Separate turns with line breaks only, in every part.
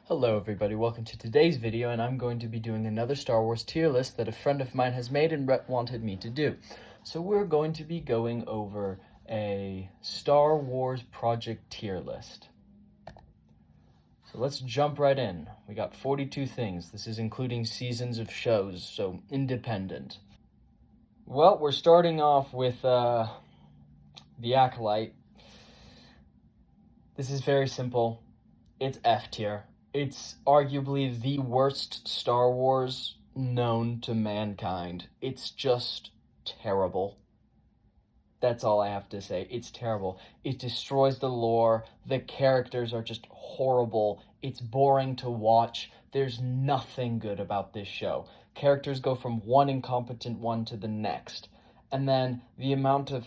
Hello everybody, welcome to today's video, and I'm going to be doing another Star Wars tier list that a friend of mine has made and wanted me to do. So we're going to be going over a Star Wars project tier list. So let's jump right in. We got 42 things. This is including seasons of shows, so independent. Well, we're starting off with The Acolyte. This is very simple. It's F tier. It's arguably the worst Star Wars known to mankind. It's just terrible. That's all I have to say. It's terrible. It destroys the lore. The characters are just horrible. It's boring to watch. There's nothing good about this show. Characters go from one incompetent one to the next. And then the amount of...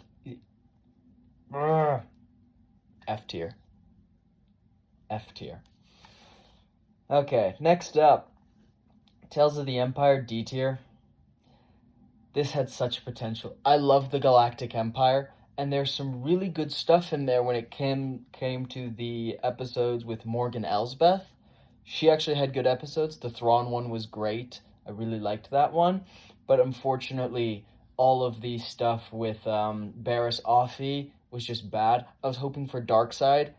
F tier. F tier. Okay, next up, Tales of the Empire, D tier. This had such potential. I love the Galactic Empire, and there's some really good stuff in there when it came to the episodes with Morgan Elsbeth. She actually had good episodes. The Thrawn one was great. I really liked that one. But unfortunately, all of the stuff with Barriss Offee was just bad. I was hoping for Darkseid,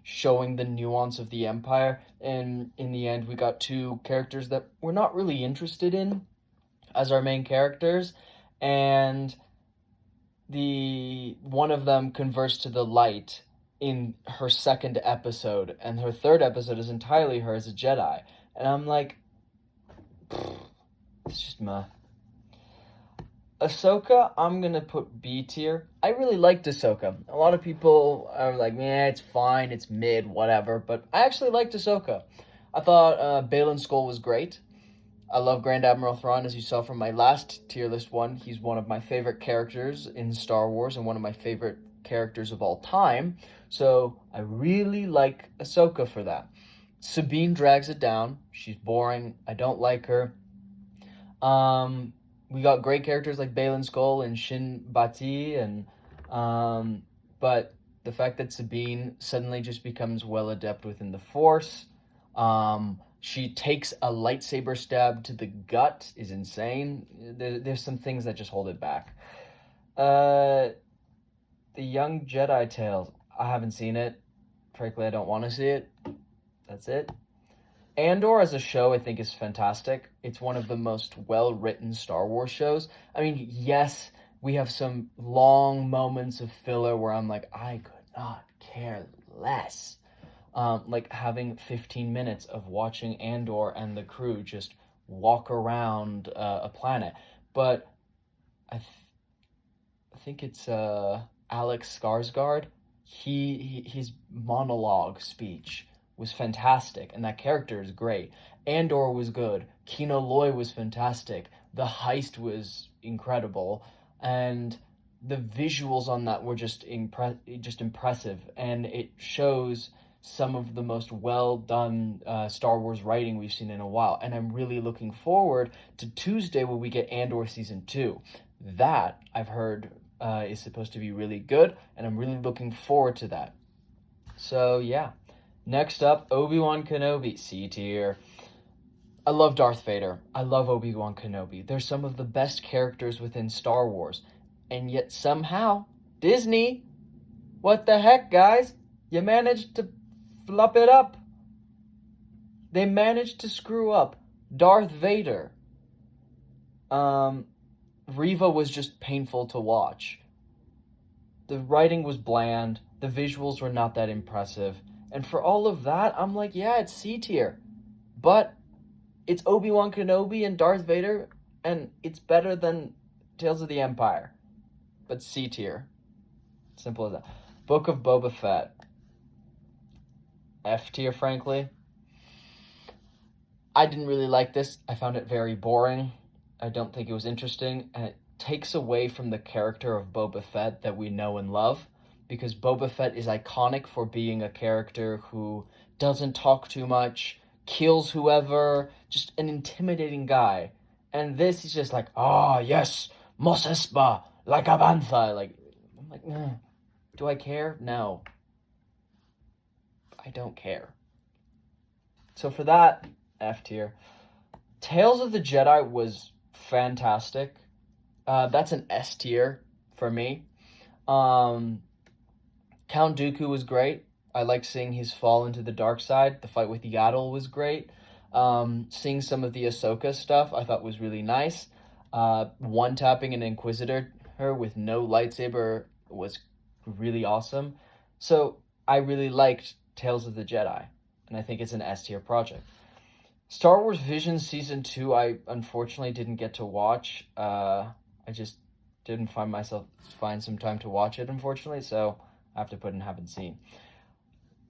showing the nuance of the Empire, and in the end we got two characters that we're not really interested in as our main characters, and the one of them converts to the light in her second episode, and her third episode is entirely her as a Jedi, and I'm like, it's just meh. Ahsoka, I'm gonna put B tier. I really liked Ahsoka. A lot of people are like, "Yeah, it's fine, it's mid, whatever." But I actually liked Ahsoka. I thought Baylan Skoll was great. I love Grand Admiral Thrawn, as you saw from my last tier list one. He's one of my favorite characters in Star Wars and one of my favorite characters of all time. So I really like Ahsoka for that. Sabine drags it down. She's boring. I don't like her. We got great characters like Baylan Skoll and Shin Bati, and but the fact that Sabine suddenly just becomes well adept within the Force, she takes a lightsaber stab to the gut is insane. There's some things that just hold it back. The Young Jedi Tales, I haven't seen it. Frankly, I don't want to see it. That's it. Andor as a show, I think, is fantastic. It's one of the most well-written Star Wars shows. I mean, yes, we have some long moments of filler where I'm like, I could not care less. Like having 15 minutes of watching Andor and the crew just walk around a planet. But I think it's Alex Skarsgård. His monologue speech was fantastic, and that character is great. Andor was good. Kino Loy was fantastic. The heist was incredible, and the visuals on that were just impressive, and it shows some of the most well done Star Wars writing we've seen in a while. And I'm really looking forward to Tuesday when we get Andor Season 2. That, I've heard, is supposed to be really good, and I'm really looking forward to that. So, yeah. Next up, Obi-Wan Kenobi, C tier. I love Darth Vader. I love Obi-Wan Kenobi. They're some of the best characters within Star Wars. And yet somehow, Disney, what the heck, guys? You managed to flub it up. They managed to screw up Darth Vader. Reva was just painful to watch. The writing was bland. The visuals were not that impressive. And for all of that, I'm like, yeah, it's C tier. But it's Obi-Wan Kenobi and Darth Vader, and it's better than Tales of the Empire. But C tier. Simple as that. Book of Boba Fett. F tier, frankly. I didn't really like this. I found it very boring. I don't think it was interesting, and it takes away from the character of Boba Fett that we know and love, because Boba Fett is iconic for being a character who doesn't talk too much, kills whoever, just an intimidating guy. And this is just like, oh, yes, Mos Espa, like a bantha. Like, I'm like, do I care? No. I don't care. So for that, F tier. Tales of the Jedi was fantastic. That's an S tier for me. Um, Count Dooku was great. I like seeing his fall into the dark side. The fight with Yaddle was great. Seeing some of the Ahsoka stuff I thought was really nice. One tapping an Inquisitor her with no lightsaber was really awesome. So I really liked Tales of the Jedi, and I think it's an S tier project. Star Wars Visions Season 2, I unfortunately didn't get to watch. I just didn't find some time to watch it, unfortunately, so I have to put in haven't seen.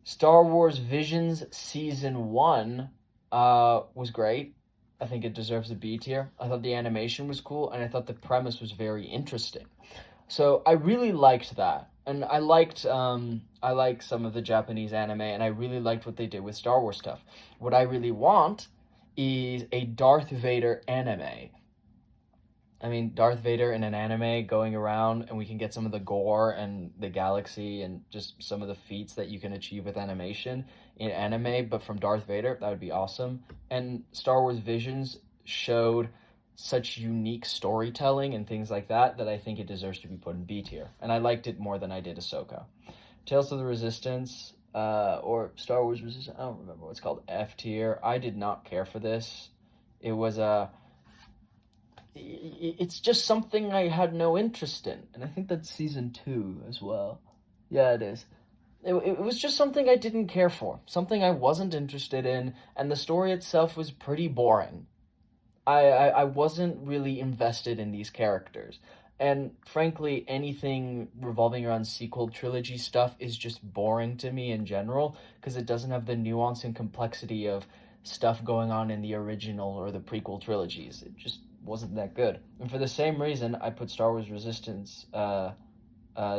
Star Wars Visions Season 1 was great. I think it deserves a B tier. I thought the animation was cool, and I thought the premise was very interesting. So I really liked that, and I like some of the Japanese anime, and I really liked what they did with Star Wars stuff. What I really want is a Darth Vader anime. I mean, Darth Vader in an anime going around, and we can get some of the gore and the galaxy and just some of the feats that you can achieve with animation in anime, but from Darth Vader, that would be awesome. And Star Wars Visions showed such unique storytelling and things like that that I think it deserves to be put in B tier. And I liked it more than I did Ahsoka. Tales of the Resistance, or Star Wars Resistance, I don't remember what it's called, F tier. I did not care for this. It was it's just something I had no interest in. And I think that's season 2 as well. Yeah, it is. It was just something I didn't care for, something I wasn't interested in, and the story itself was pretty boring. I wasn't really invested in these characters. And frankly, anything revolving around sequel trilogy stuff is just boring to me in general because it doesn't have the nuance and complexity of stuff going on in the original or the prequel trilogies. It just wasn't that good. And for the same reason, I put Star Wars Resistance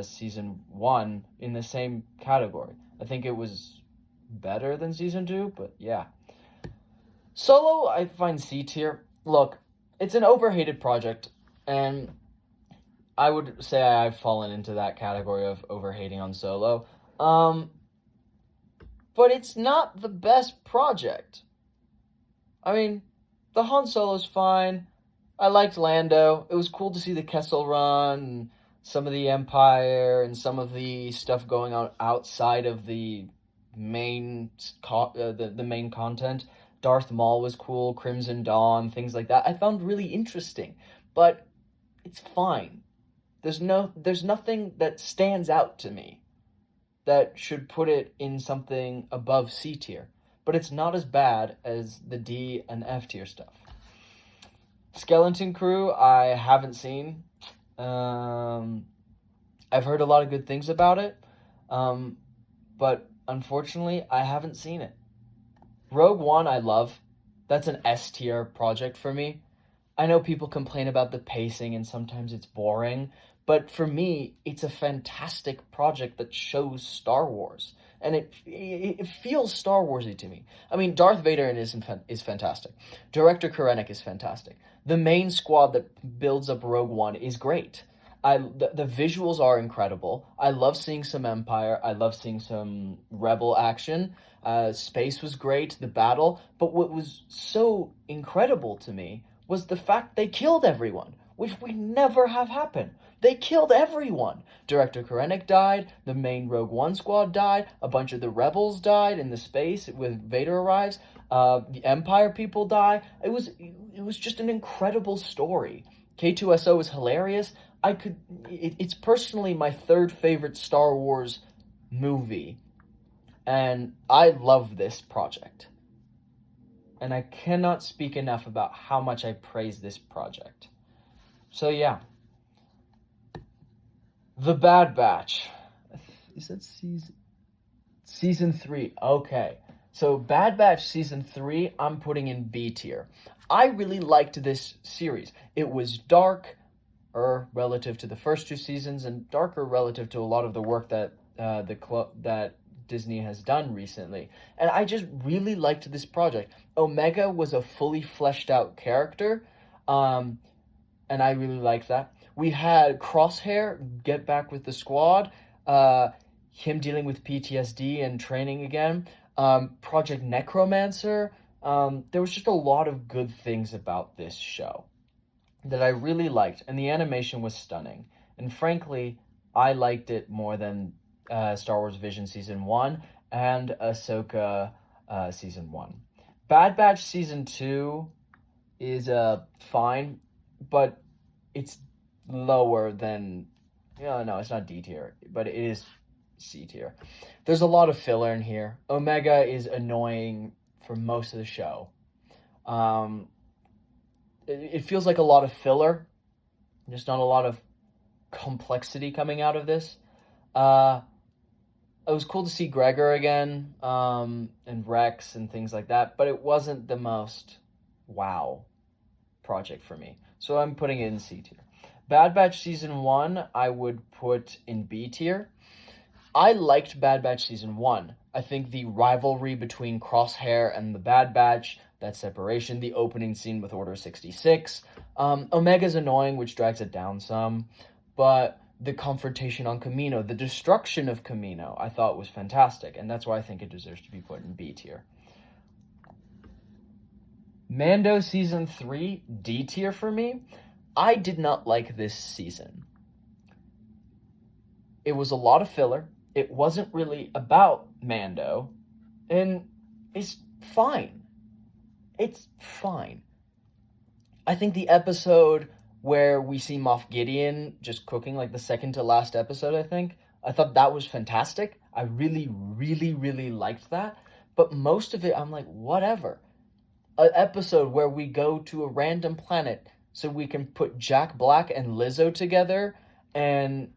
season 1 in the same category. I think it was better than season 2, but yeah. Solo, I find C tier. Look, it's an overhated project, and I would say I've fallen into that category of overhating on Solo. But it's not the best project. I mean, the Han Solo's fine. I liked Lando. It was cool to see the Kessel Run and some of the Empire and some of the stuff going on outside of the the main content. Darth Maul was cool, Crimson Dawn, things like that. I found really interesting, but it's fine. There's nothing that stands out to me that should put it in something above C tier, but it's not as bad as the D and F tier stuff. Skeleton Crew, I haven't seen. I've heard a lot of good things about it, but unfortunately, I haven't seen it. Rogue One, I love. That's an S tier project for me. I know people complain about the pacing and sometimes it's boring, but for me, it's a fantastic project that shows Star Wars, and it feels Star Warsy to me. I mean, Darth Vader is fantastic. Director Krennic is fantastic. The main squad that builds up Rogue One is great. The visuals are incredible. I love seeing some Empire. I love seeing some Rebel action. Space was great, the battle. But what was so incredible to me was the fact they killed everyone, which would never have happened. They killed everyone. Director Krennic died. The main Rogue One squad died. A bunch of the rebels died in the space when Vader arrives. The Empire people die. It was just an incredible story. K2SO is hilarious. It's personally my third favorite Star Wars movie, and I love this project. And I cannot speak enough about how much I praise this project. So yeah. The Bad Batch. Is that season 3? Okay. So Bad Batch season 3, I'm putting in B tier. I really liked this series. It was dark relative to the first 2 seasons and darker relative to a lot of the work that that Disney has done recently. And I just really liked this project. Omega was a fully fleshed out character, and I really liked that. We had Crosshair get back with the squad, him dealing with PTSD and training again. Project Necromancer. There was just a lot of good things about this show that I really liked, and the animation was stunning. And frankly, I liked it more than Star Wars Vision Season 1 and Ahsoka Season 1. Bad Batch Season 2 is fine, but it's lower than. No, it's not D tier, but it is C tier. There's a lot of filler in here. Omega is annoying for most of the show. Um, it feels like a lot of filler, just not a lot of complexity coming out of this. Uh, it was cool to see Gregor again, and Rex and things like that, but it wasn't the most wow project for me. So I'm putting it in C tier. Bad Batch Season 1, I would put in B tier. I liked Bad Batch Season 1. I think the rivalry between Crosshair and the Bad Batch, that separation, the opening scene with Order 66. Omega's annoying, which drags it down some, but the confrontation on Kamino, the destruction of Kamino, I thought was fantastic, and that's why I think it deserves to be put in B tier. Mando Season 3, D tier for me. I did not like this season. It was a lot of filler. It wasn't really about Mando, and it's fine. It's fine. I think the episode where we see Moff Gideon just cooking, like the second to last episode, I thought that was fantastic. I really, really, really liked that. But most of it, I'm like, whatever. An episode where we go to a random planet so we can put Jack Black and Lizzo together and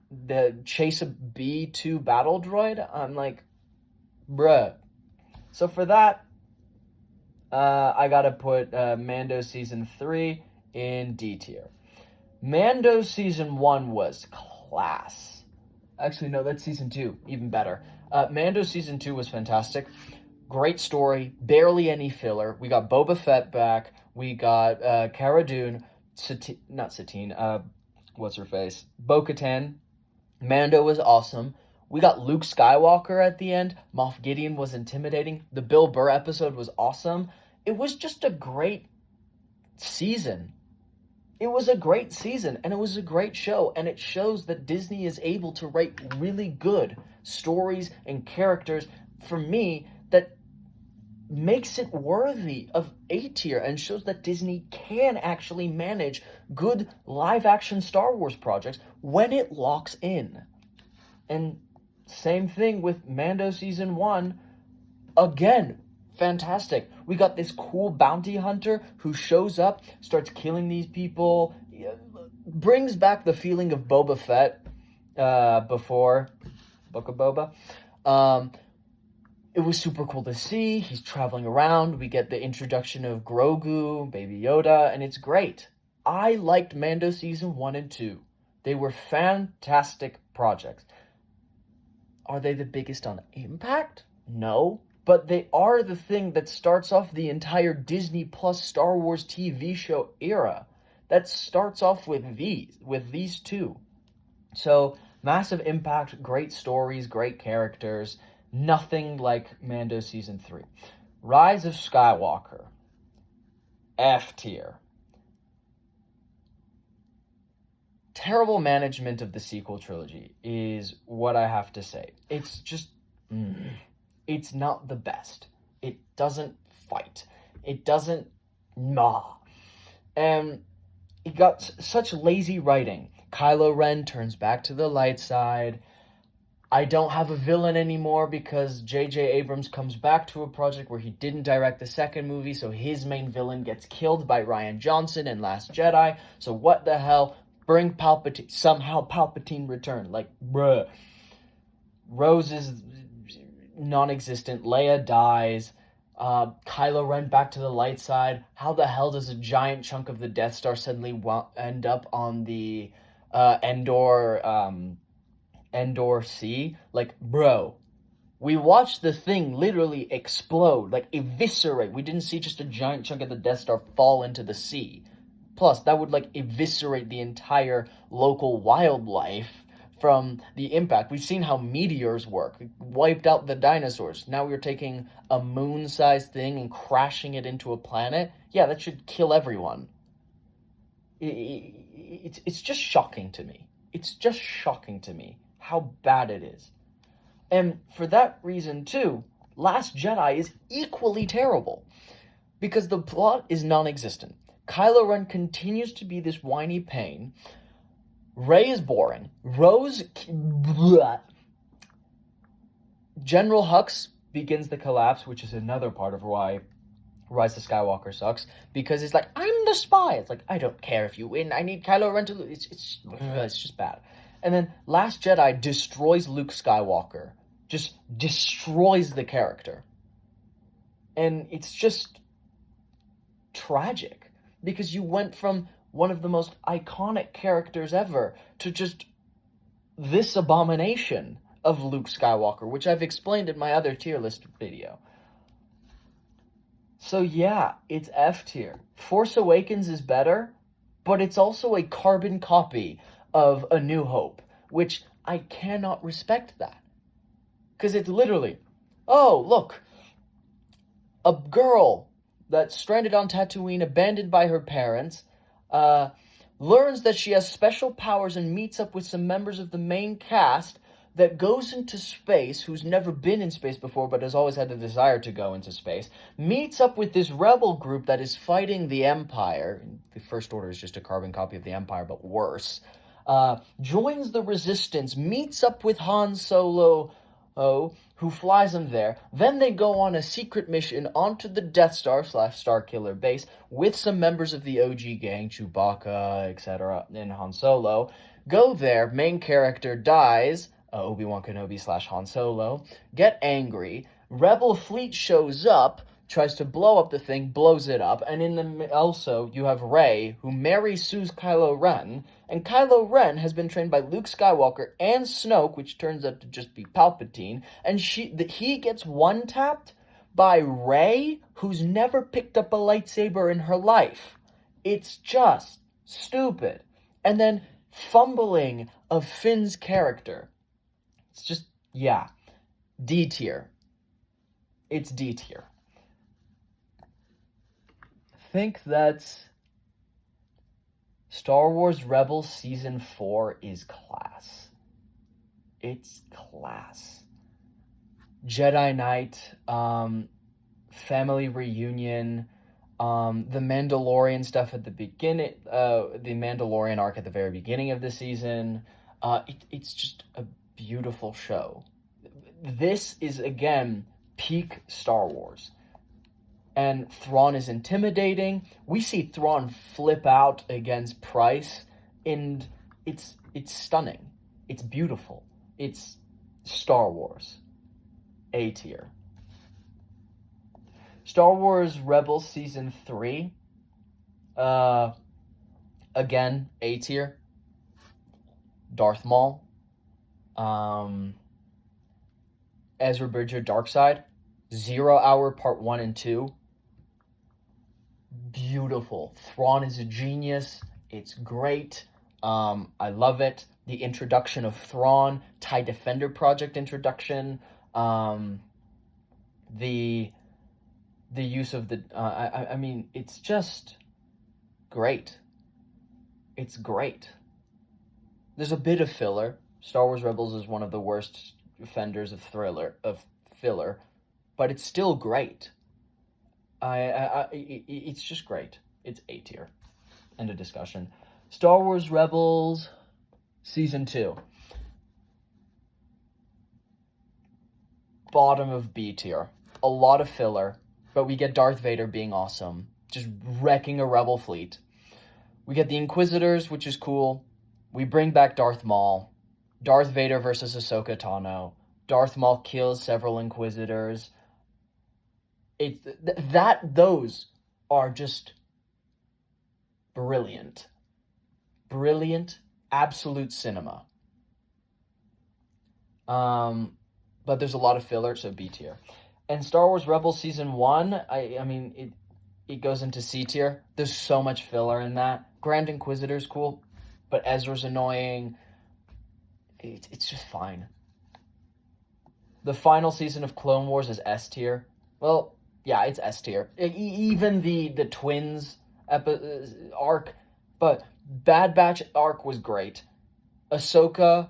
chase a B-2 battle droid, I'm like, bruh. So for that, I gotta put Mando Season 3 in D tier. Mando Season 1 was class. Actually, no, that's Season 2, even better. Mando Season 2 was fantastic. Great story, barely any filler. We got Boba Fett back. We got Cara Dune, what's her face? Bo-Katan. Mando was awesome. We got Luke Skywalker at the end. Moff Gideon was intimidating. The Bill Burr episode was awesome. It was just a great season. It was a great season, and it was a great show, and it shows that Disney is able to write really good stories and characters, for me, that makes it worthy of A tier and shows that Disney can actually manage good live-action Star Wars projects when it locks in. And same thing with Mando Season 1. Again, fantastic. We got this cool bounty hunter who shows up, starts killing these people, brings back the feeling of Boba Fett before Book of Boba. It was super cool to see. He's traveling around. We get the introduction of Grogu, Baby Yoda, and it's great. I liked Mando Season 1 and 2. They were fantastic projects. Are they the biggest on impact? No. But they are the thing that starts off the entire Disney Plus Star Wars TV show era. That starts off with these two. So, massive impact, great stories, great characters. Nothing like Mando Season 3. Rise of Skywalker. F tier. Terrible management of the sequel trilogy is what I have to say. It's just... it's not the best. It doesn't fight. It doesn't... And it got such lazy writing. Kylo Ren turns back to the light side. I don't have a villain anymore because J.J. Abrams comes back to a project where he didn't direct the second movie, so his main villain gets killed by Rian Johnson in Last Jedi. So what the hell? Bring Palpatine. Somehow Palpatine returned. Like, bruh. Rose is non-existent. Leia dies. Kylo Ren back to the light side. How the hell does a giant chunk of the Death Star suddenly end up on the Endor Sea? Like, bro, we watched the thing literally explode, like eviscerate. We didn't see just a giant chunk of the Death Star fall into the sea. Plus, that would like eviscerate the entire local wildlife from the impact. We've seen how meteors work. It wiped out the dinosaurs. Now we're taking a moon-sized thing and crashing it into a planet. Yeah, that should kill everyone. It's just shocking to me. It's just shocking to me how bad it is. And for that reason, too, Last Jedi is equally terrible. Because the plot is non-existent. Kylo Ren continues to be this whiny pain. Rey is boring. Rose... Bleh. General Hux begins the collapse, which is another part of why Rise of Skywalker sucks, because it's like, I'm the spy. It's like, I don't care if you win. I need Kylo Ren to lose. It's just bad. And then Last Jedi destroys Luke Skywalker. Just destroys the character. And it's just tragic, because you went from one of the most iconic characters ever to just this abomination of Luke Skywalker, which I've explained in my other tier list video. So yeah, it's F tier. Force Awakens is better, but it's also a carbon copy of A New Hope, which I cannot respect that. Because it's literally, oh, look, a girl that's stranded on Tatooine, abandoned by her parents, learns that she has special powers and meets up with some members of the main cast that goes into space, who's never been in space before but has always had the desire to go into space, meets up with this rebel group that is fighting the Empire. The First Order is just a carbon copy of the Empire, but worse. Joins the Resistance, meets up with Han Solo, who flies them there. Then they go on a secret mission onto the Death Star / Starkiller base with some members of the OG gang, Chewbacca, etc., and Han Solo. Go there, main character dies, Obi-Wan Kenobi / Han Solo, get angry, Rebel fleet shows up, tries to blow up the thing, blows it up, and also you have Rey, who marries Sue's Kylo Ren, and Kylo Ren has been trained by Luke Skywalker and Snoke, which turns out to just be Palpatine, and he gets one-tapped by Rey, who's never picked up a lightsaber in her life. It's just stupid. And then fumbling of Finn's character. It's just, yeah, D tier. It's D tier. I think that Star Wars Rebels Season 4 is class. It's class. Jedi Knight, family reunion, the Mandalorian stuff at the beginning, the Mandalorian arc at the very beginning of the season. It's just a beautiful show. This is, again, peak Star Wars. And Thrawn is intimidating. We see Thrawn flip out against Price, and it's stunning. It's beautiful. It's Star Wars. A tier. Star Wars Rebels Season 3. Again, A tier. Darth Maul. Ezra Bridger Darkseid. 0 Hour Part 1 and 2. Beautiful. Thrawn is a genius. It's great. I love it. The introduction of Thrawn, TIE Defender Project introduction, the use of the I mean, it's just great. It's great. There's a bit of filler. Star Wars Rebels is one of the worst offenders of filler, but it's still great. It's just great. It's A tier. End of discussion. Star Wars Rebels Season 2. Bottom of B tier. A lot of filler, but we get Darth Vader being awesome, just wrecking a rebel fleet. We get the Inquisitors, which is cool. We bring back Darth Maul. Darth Vader versus Ahsoka Tano. Darth Maul kills several Inquisitors. Those are just brilliant. Brilliant, absolute cinema. But there's a lot of filler, so B tier. And Star Wars Rebels Season 1, I mean, it goes into C tier. There's so much filler in that. Grand Inquisitor's cool, but Ezra's annoying. it's just fine. The final season of Clone Wars is S tier. Well, yeah, it's S tier. Even the twins arc, but Bad Batch arc was great. Ahsoka,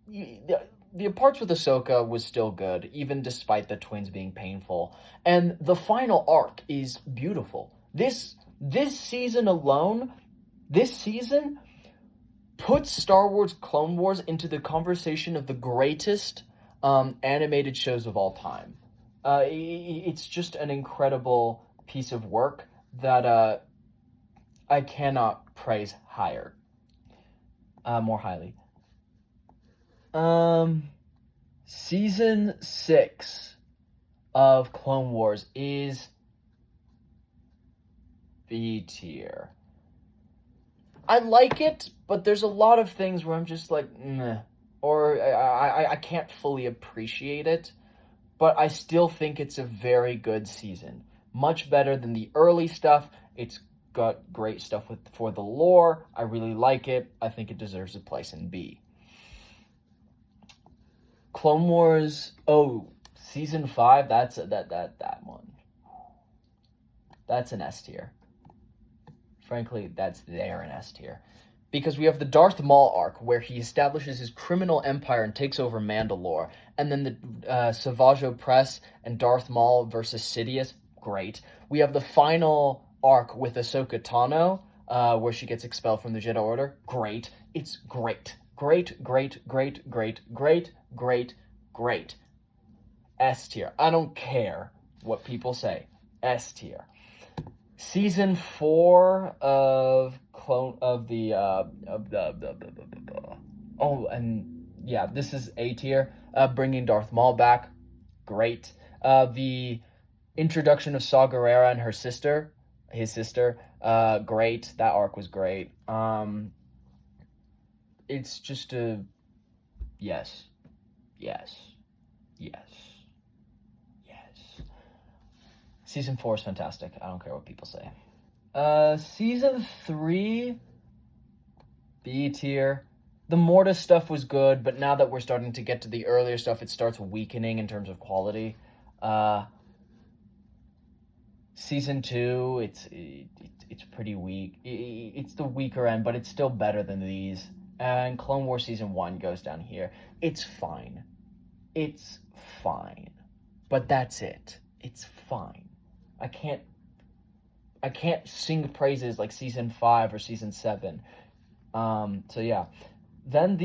the parts with Ahsoka was still good, even despite the twins being painful. And the final arc is beautiful. This season alone, this season puts Star Wars Clone Wars into the conversation of the greatest animated shows of all time. It's just an incredible piece of work that I cannot praise more highly. Season 6 of Clone Wars is B tier. I like it, but there's a lot of things where I'm just like, meh, or I can't fully appreciate it, but I still think it's a very good season. Much better than the early stuff. It's got great stuff for the lore. I really like it. I think it deserves a place in B. Clone Wars, season 5, that one. That's an S tier. Frankly, that's there in S tier. Because we have the Darth Maul arc, where he establishes his criminal empire and takes over Mandalore. And then the Savage Opress and Darth Maul versus Sidious, great. We have the final arc with Ahsoka Tano, where she gets expelled from the Jedi Order, great. It's great. Great, great, great, great, great, great, great. S tier. I don't care what people say. S tier. Season 4 of this is A tier. Bringing Darth Maul back, great. The introduction of Saw Gerrera and his sister, great. That arc was great. It's just a yes. Season 4 is fantastic. I don't care what people say. Season 3, B tier. The Mortis stuff was good, but now that we're starting to get to the earlier stuff, it starts weakening in terms of quality. Season 2, it's pretty weak. It's the weaker end, but it's still better than these. And Clone Wars Season 1 goes down here. It's fine. But that's it. It's fine. I can't sing praises like Season 5 or Season 7. So yeah. Then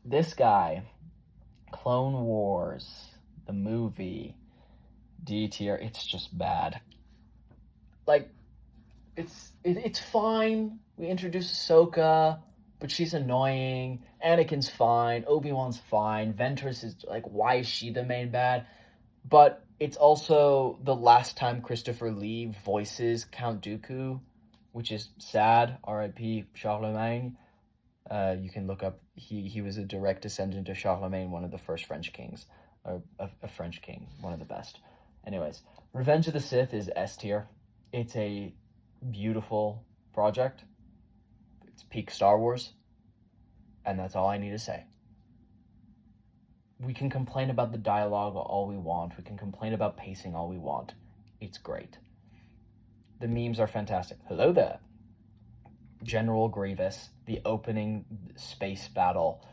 this guy, Clone Wars, the movie, D tier, it's just bad. Like, it's fine. We introduce Ahsoka, but she's annoying. Anakin's fine. Obi-Wan's fine. Ventress is like, why is she the main bad? But it's also the last time Christopher Lee voices Count Dooku, which is sad. R.I.P. Charlemagne. You can look up. He was a direct descendant of Charlemagne, one of the first French kings, or a French king, one of the best. Anyways, Revenge of the Sith is S tier. It's a beautiful project. It's peak Star Wars, and that's all I need to say. We can complain about the dialogue all we want. We can complain about pacing all we want. It's great. The memes are fantastic. Hello there. General Grievous, the opening space battle,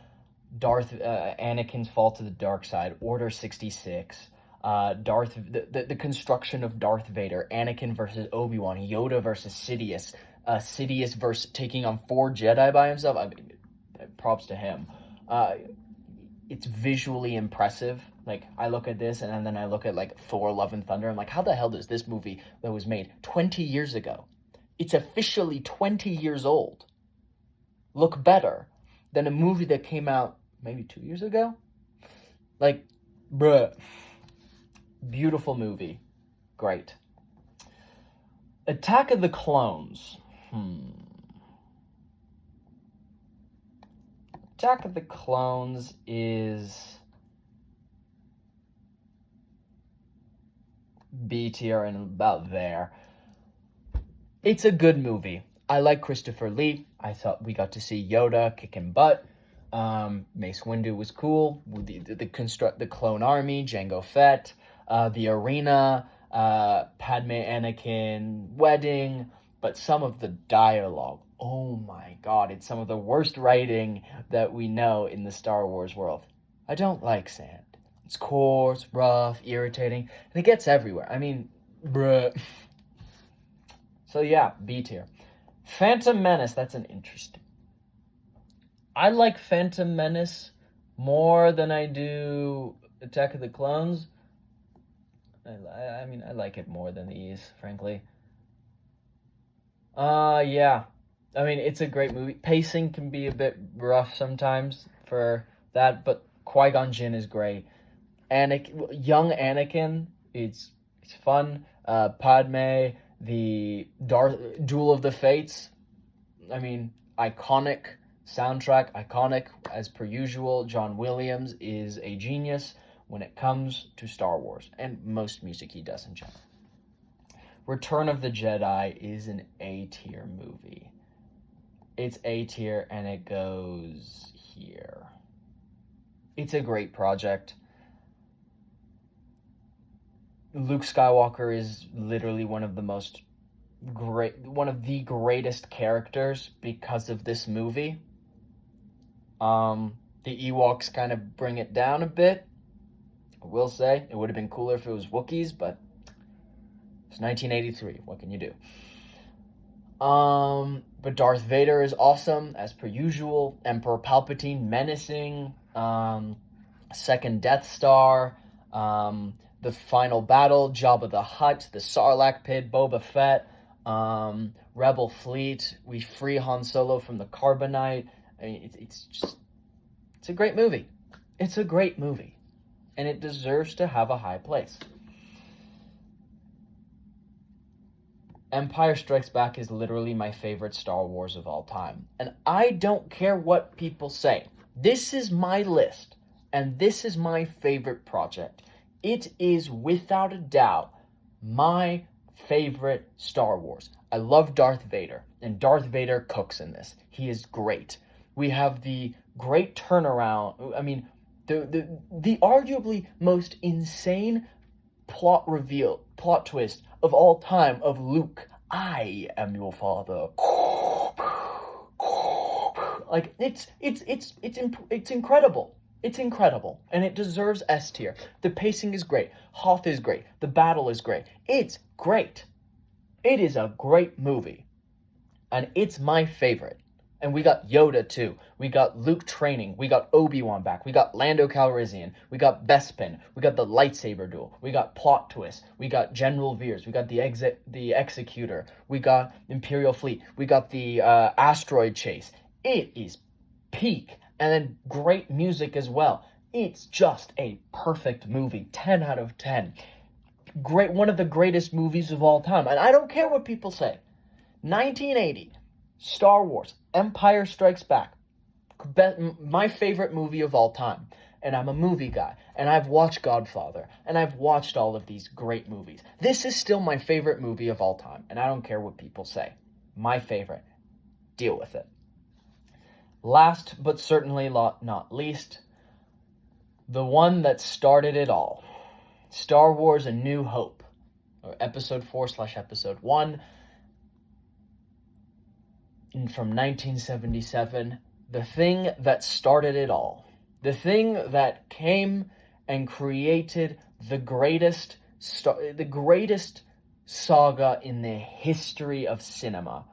Anakin's fall to the dark side, Order 66, the construction of Darth Vader, Anakin versus Obi-Wan, Yoda versus Sidious, Sidious versus taking on 4 Jedi by himself. I mean, props to him. It's visually impressive. Like, I look at this and then I look at like Thor: Love and Thunder. I'm like, how the hell does this movie that was made 20 years ago, it's officially 20 years old, look better than a movie that came out maybe 2 years ago? Like, bruh. Beautiful movie. Great. Attack of the Clones. Attack of the Clones is B tier and about there. It's a good movie. I like Christopher Lee. I thought we got to see Yoda kicking butt. Mace Windu was cool. The Clone Army, Jango Fett, the arena, Padme Anakin wedding, but some of the dialogue, oh my god, it's some of the worst writing that we know in the Star Wars world. I don't like sand. It's coarse, rough, irritating, and it gets everywhere. I mean, bruh. So yeah, B tier. Phantom Menace, that's an interesting. I like Phantom Menace more than I do Attack of the Clones. I mean, I like it more than these, frankly. Yeah. I mean, it's a great movie. Pacing can be a bit rough sometimes for that, but Qui-Gon Jinn is great. Young Anakin, it's fun. Padme, the Duel of the Fates. I mean, iconic soundtrack, iconic as per usual. John Williams is a genius when it comes to Star Wars and most music he does in general. Return of the Jedi is an A tier movie. It's A tier and it goes here. It's a great project. Luke Skywalker is literally one of the greatest characters because of this movie. The Ewoks kind of bring it down a bit. I will say it would have been cooler if it was Wookiees, but it's 1983. What can you do? But Darth Vader is awesome as per usual. Emperor Palpatine menacing. Second Death Star. The final battle, Jabba the Hutt, the Sarlacc pit, Boba Fett, Rebel fleet. We free Han Solo from the Carbonite. I mean, it's a great movie. It's a great movie, and it deserves to have a high place. Empire Strikes Back is literally my favorite Star Wars of all time, and I don't care what people say. This is my list, and this is my favorite project. It is, without a doubt, my favorite Star Wars. I love Darth Vader, and Darth Vader cooks in this. He is great. We have the great turnaround. I mean, the arguably most insane plot twist of all time of Luke. I am your father. Like, it's incredible. It's incredible, and it deserves S tier. The pacing is great. Hoth is great. The battle is great. It's great. It is a great movie, and it's my favorite. And we got Yoda, too. We got Luke training. We got Obi-Wan back. We got Lando Calrissian. We got Bespin. We got the lightsaber duel. We got plot twists. We got General Veers. We got the Executor. We got Imperial Fleet. We got the asteroid chase. It is peak. And then great music as well. It's just a perfect movie. 10 out of 10. Great, one of the greatest movies of all time. And I don't care what people say. 1980, Star Wars, Empire Strikes Back. My favorite movie of all time. And I'm a movie guy. And I've watched Godfather. And I've watched all of these great movies. This is still my favorite movie of all time. And I don't care what people say. My favorite. Deal with it. Last, but certainly not least, the one that started it all. Star Wars A New Hope, or Episode 4/Episode 1, from 1977. The thing that started it all. The thing that came and created the greatest saga in the history of cinema.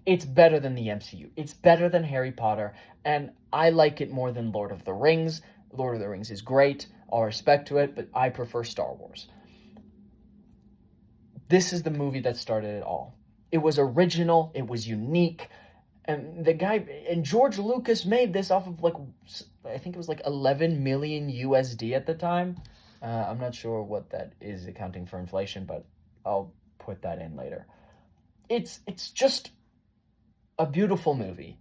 It's better than the MCU. It's better than Harry Potter, and I like it more than Lord of the Rings. Lord of the Rings is great, all respect to it, but I prefer Star Wars. This is the movie that started it all. It was original, it was unique, and George Lucas made this off of I think it was 11 million USD at the time. I'm not sure what that is accounting for inflation, but I'll put that in later. It's just a beautiful movie.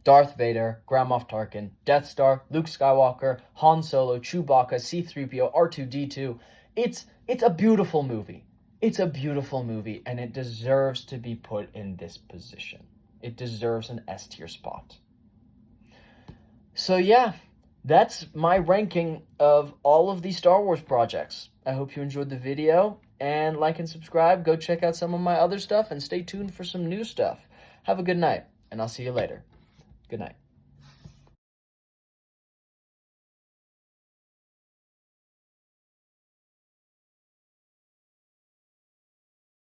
Darth Vader, Grand Moff Tarkin, Death Star, Luke Skywalker, Han Solo, Chewbacca, C-3PO, R2-D2. It's a beautiful movie. It's a beautiful movie, and it deserves to be put in this position. It deserves an S tier spot. So yeah, that's my ranking of all of the Star Wars projects. I hope you enjoyed the video, and like and subscribe. Go check out some of my other stuff, and stay tuned for some new stuff. Have a good night, and I'll see you later. Good night.